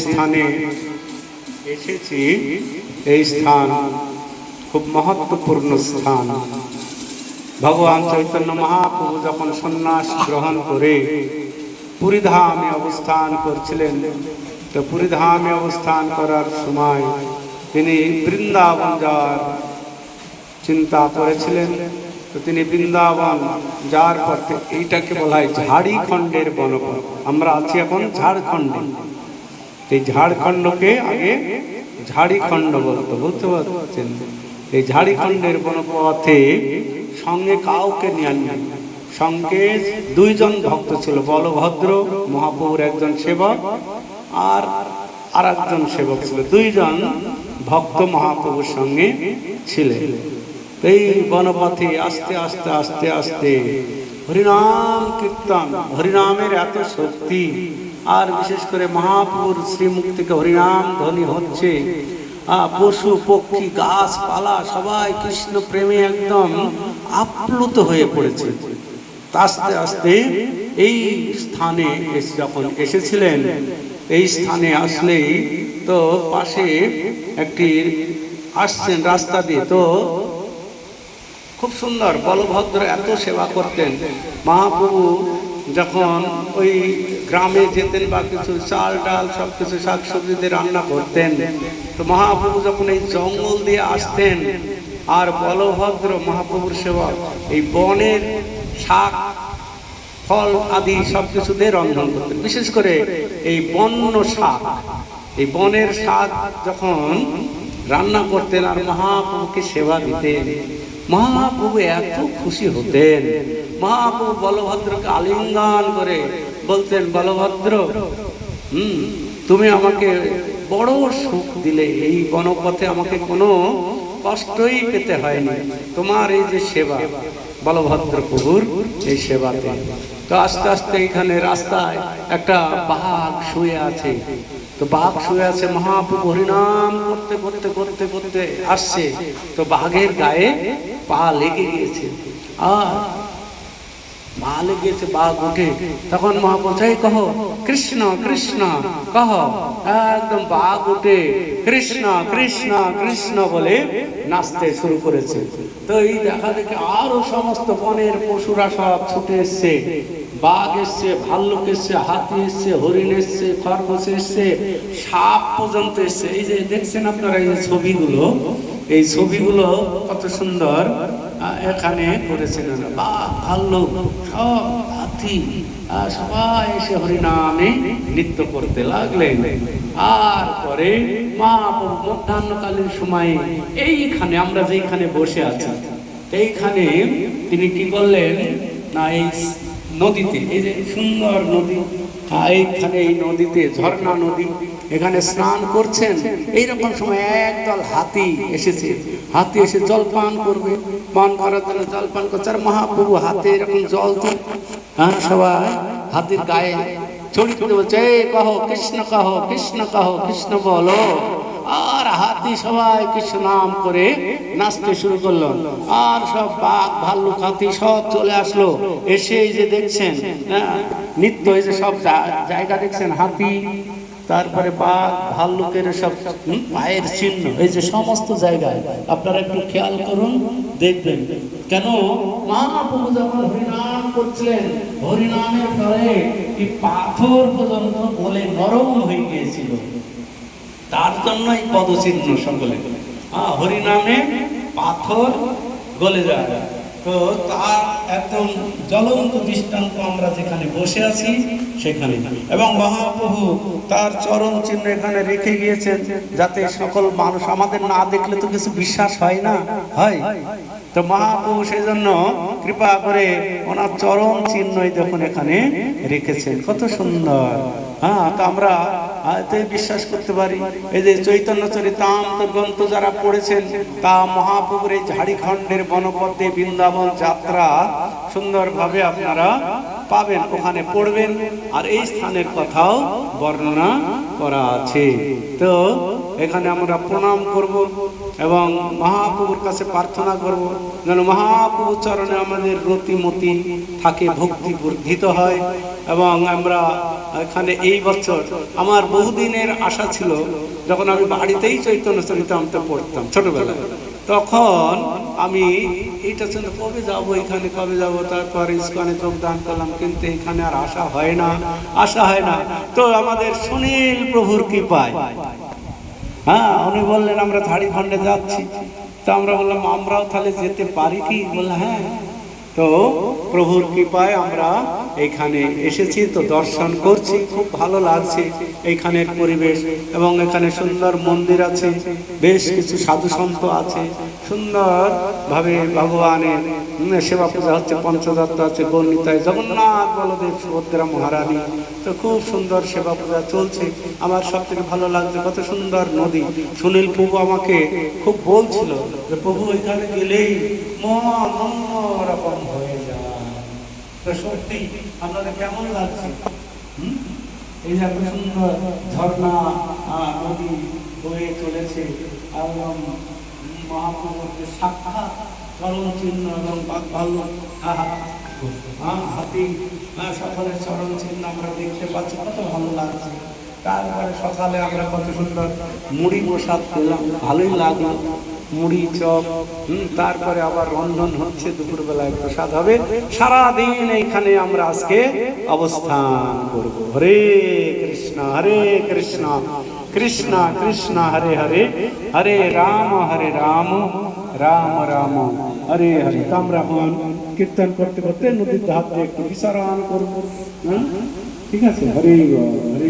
স্থানে এসেছি, এই স্থান খুব মহত্বপূর্ণ স্থান। ভগবান চৈতন্য মহাপ্রভু যখন সন্ন্যাস গ্রহণ করে পুরীধামে অবস্থান করছিলেন, তো পুরীধামে অবস্থান করার সময় তিনি বৃন্দাবন যাওয়ার চিন্তা করেছিলেন। তো তিনি বৃন্দাবন যাওয়ার পর এইটাকে বলা হয় ঝাড়িখণ্ডের বনপথ। আমরা আছি এখন ঝাড়খণ্ডে। এই ঝাড়খণ্ডকে আগে ঝাড়িখণ্ড বলতো, বুঝতে পারছেন? এই ঝাড়িখণ্ডের বনপথে সঙ্গে কাউকে নিয়ে আনলেন। সঙ্গে দুইজন ভক্ত ছিল, বলভদ্র মহাপ্রভুর একজন সেবক আর একজন সেবক ছিল। দুইজন ভক্ত মহাপ্রভুর সঙ্গে ছিলেন। এই বনপথে আস্তে আস্তে আস্তে আস্তে হরিনাম কীর্তন, হরিনামের এত শক্তি, আর বিশেষ করে মহাপ্রভুর শ্রীমুখ থেকে হরিনাম ধ্বনি হচ্ছে। পশু পক্ষী গাছপালা সবাই কৃষ্ণ প্রেমে একদম আপ্লুত হয়ে পড়েছে। আস্তে আস্তে এই স্থানে যখন এসেছিলেন, এই স্থানে আসলেই তো পাশে একটি আসছেন রাস্তা দিয়ে, তো খুব সুন্দর বলভদ্র এত সেবা করতেন। মহাপ্রভু যখন ওই গ্রামে যেতেন বা কিছু চাল ডাল সব কিছু শাকসবজি দিয়ে রান্না করতেন, তো মহাপ্রভু যখন এই জঙ্গল দিয়ে আসতেন আর বলভদ্র মহাপ্রভুর সেবক এই বনের শাক ফল আদি সব কিছু দিয়ে রন্ধন করতেন। বিশেষ করে এই বন্য শাক, এই বনের শাক যখন রান্না করতেন আর মহাপ্রভুকে সেবা দিতেন, মহাপ্রভু এত খুশি হতেন। মহাপ্রভু বলভদ্রকে আলিঙ্গন করে বলতেন, বলভদ্র তুমি আমাকে বড় সুখ দিলে, এই বনপথে আমাকে কোনো কষ্টই পেতে হয়নি, তোমার এই যে সেবা, বলভদ্র প্রভুর এই সেবাতে। তো আস্তে আস্তে এখানে রাস্তায় একটা বাঘ শুয়ে আছে। তো বাঘ শুয়ে আছে, মহাপ্রভু হরিনাম করতে করতে করতে করতে আসছে, তো বাঘের গায়ে পা লেগে গিয়েছে। আর পা লেগেছে, বাঘ উঠে তখন মহাপ্রভু কহ কৃষ্ণ কৃষ্ণ কহ, একদম বাঘ উঠে কৃষ্ণ কৃষ্ণ কৃষ্ণ বলে নাচতে শুরু করেছে। তো এই দেখা দেখে আরো সমস্ত বনের পশুরা সব ছুটে এসছে। বাঘ এসছে, ভাল্লুক এসছে, হাতি এসছে, হরিণ এসছে, খরগোশ এসছে, সাপ পর্যন্ত এসছে। এই যে দেখছেন আপনারা এই ছবিগুলো, এই ছবিগুলো কত সুন্দর এখানে করেছিলেন। বাঘ ভাল্লুক সব হাতি সবাই এসে হরিনামে নৃত্য করতে লাগলেন। আর পরে মহাপ্রভু মধ্যাহ্নকালীন সময়ে এইখানে আমরা যেখানে বসে আছি, এইখানে তিনি কি করলেন না, এই নদীতে, এই যে সুন্দর নদী, এইখানে এই নদীতে ঝর্ণা নদী, এখানে স্নান করছেন। এইরকম সময় একদল হাতি এসেছে। হাতি এসে জল পান করবে, পান করার জন্য জল পান করছে। আর মহাপ্রভু হাতে এরকম জল তো সবাই হাতির গায়ে ছড়িয়ে বলছে, কহ কৃষ্ণ কহ কৃষ্ণ কহ কৃষ্ণ বলো। আর হাতি সবাই কৃষ্ণ নাম করে নাচতে শুরু করলো। আর সব বাঘ ভাল্লুক হাতি সব চলে আসলো। এসে এই যে দেখছেন নিত্য, এই যে সব জায়গা দেখছেন হাতি, তারপরে বাঘ ভাল্লুকের সব পায়ের চিহ্ন, এই যে সমস্ত জায়গায় আপনারা একটু খেয়াল করুন, দেখবেন। কেন মহাপ্রভু যখন হরিনাম করছিলেন, হরিনামের পরে এই পাথর পর্যন্ত বলে নরম হয়ে গিয়েছিল। তার জন্যই পদচিহ্ন সকলে, হরিনামে পাথর গলে যায়। তো তার একদম জ্বলন্ত দৃষ্টান্ত আমরা যেখানে বসে আছি সেখানে। এবং মহাপ্রভু তার চরণ চিহ্ন এখানে রেখে গিয়েছেন, যাতে সকল মানুষ, আমাদের না দেখলে তো কিছু বিশ্বাস হয় না, হয় তো মহাপ্রভু সেই জন্য কৃপা করে ওনার চরণ চিহ্নই দেখুন এখানে রেখেছেন। কত সুন্দর। তো আমরা বিশ্বাস করতে পারি। এই যে চৈতন্য চরিতামৃত গ্রন্থ যারা পড়েছেন, তা মহাপ্রভুর এই ঝাড়িখণ্ডের বনপথে বৃন্দাবন যাত্রা সুন্দরভাবে আপনারা পাবেন, ওখানে পড়বেন। আর এই স্থানের কথাও বর্ণনা করা আছে। তো এখানে আমরা প্রণাম করব। এবং মহাপ্রভুর কাছে প্রার্থনা করব যেন মহাপ্রভু চরণে আমাদের রতিমতি থাকে, ভক্তি বর্ধিত হয়। এবং আমরা এখানে এই বছর আমার বহুদিনের আশা ছিল, যখন আমি বাড়িতেই চৈতন্য চরিতামৃত পড়তাম ছোটবেলায়, তখন আমি এইটা ছিল কবে যাব, এখানে কবে যাব। তারপর ইস্কনে যোগদান করলাম, কিন্তু এখানে আর আশা হয় না, আশা হয় না। তো আমাদের সুনীল প্রভুর কৃপায়, হ্যাঁ, উনি বললেন আমরা ঝাড়খণ্ডে যাচ্ছি। তো আমরা বললাম আমরাও তাহলে যেতে পারি কি? বললাম হ্যাঁ। তো প্রভুর কৃপায় আমরা এখানে এসেছি, তো দর্শন করছি, খুব ভালো লাগছে এইখানের পরিবেশ। এবং এখানে সুন্দর মন্দির আছে, বেশ কিছু সাধু সন্ত আছে, সুন্দরভাবে ভগবানের সেবা পূজা হচ্ছে, পঞ্চদত্ত আছে, গৌরনিতাই, জগন্নাথ, বলদেব, সুভদ্রা মহারানী। তো খুব সুন্দর সেবা পূজা চলছে। আমার সব থেকে ভালো লাগছে কত সুন্দর নদী। সুনীল প্রভু আমাকে খুব বলছিল যে প্রভু এখানে গেলেই মন অন্যরকম হয়ে যায়। তো সত্যি আপনাদের কেমন লাগছে? এই যে এত সুন্দর ঝর্ণা নদী বয়ে চলেছে, এবং মহাপ্রভুর যে সাক্ষাৎ চরণ চিহ্ন এবং হাতি সকলের চরণ চিহ্ন আমরা দেখতে পাচ্ছি, কত ভালো লাগছে। তারপরে সকালে আমরা কত সুন্দর মুড়ি প্রসাদ পেলাম, ভালোই লাগলো, মুড়ি চপ। তারপরে আবার রন্ধন হচ্ছে, দুপুরবেলায় প্রসাদ হবে। সারাদিন এইখানে আমরা আজকে অবস্থান করব। হরে কৃষ্ণ হরে কৃষ্ণ কৃষ্ণ কৃষ্ণ হরে হরে, হরে রাম রাম রাম হরে হরে। তো আমরা কীর্তন করতে করতে নদীর ধার দিয়ে একটু বিশ্রাম করবো। ঠিক আছে? হরে হরে।